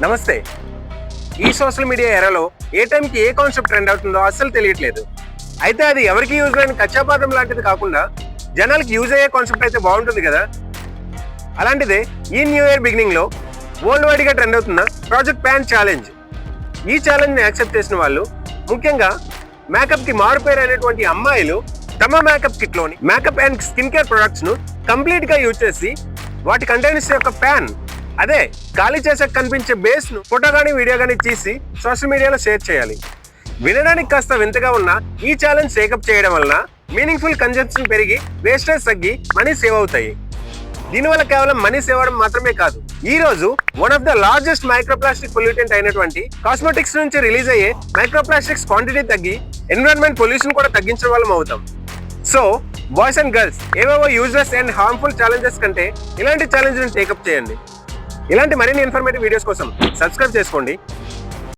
నమస్తే. ఈ social media ఎరాలో ఏ టైంకి ఏ కాన్సెప్ట్ ట్రెండ్ అవుతుందో అస్సలు తెలియట్లేదు. అయితే అది ఎవరికి యూజ్ అయిన కచ్చాపాతం లాంటిది కాకుండా జనాలకి యూజ్ అయ్యే కాన్సెప్ట్ అయితే బాగుంటుంది కదా. అలాంటిదే ఈ న్యూ ఇయర్ బిగినింగ్ లో వరల్డ్ వైడ్ గా ట్రెండ్ అవుతున్న ప్రాజెక్ట్ ప్యాన్ ఛాలెంజ్. ఈ ఛాలెంజ్ ని యాక్సెప్ట్ చేసిన వాళ్ళు, ముఖ్యంగా మేకప్ కి మారుపేరు అనేటువంటి అమ్మాయిలు, తమ మేకప్ కిట్ లోని makeup and skin care products ను కంప్లీట్ గా యూజ్ చేసి వాటి కంటైనర్స్ యొక్క ప్యాన్, అదే ఖాళీ చేసే కనిపించే బేస్ ను ఫోటో గానీ వీడియో గానీ తీసి సోషల్ మీడియాలో షేర్ చేయాలి. వినడానికి కాస్త వింతగా ఉన్న ఈ ఛాలెంజ్ టేకప్ చేయడం వలన మీనింగ్ఫుల్ కన్జంప్షన్ పెరిగి వేస్టేజ్ తగ్గి మనీ సేవ్ అవుతాయి. దీనివల్ల కేవలం మనీ సేవ్ అవడం మాత్రమే కాదు, ఈ రోజు one of the largest microplastic pollutant అయినటువంటి కాస్మెటిక్స్ నుంచి రిలీజ్ అయ్యే మైక్రోప్లాస్టిక్స్ క్వాంటిటీ తగ్గి ఎన్విరాన్మెంట్ పొల్యూషన్ కూడా తగ్గించడం వల్ల అవుతాం. సో బాయ్స్ అండ్ గర్ల్స్, ఏవేవో యూజ్లెస్ అండ్ హార్మ్ఫుల్ ఛాలెంజెస్ కంటే ఇలాంటి ఛాలెంజ్ ని టేకప్ చేయండి. ఇలాంటి మరిన్ని ఇన్ఫర్మేటివ్ వీడియోస్ కోసం సబ్స్క్రైబ్ చేసుకోండి.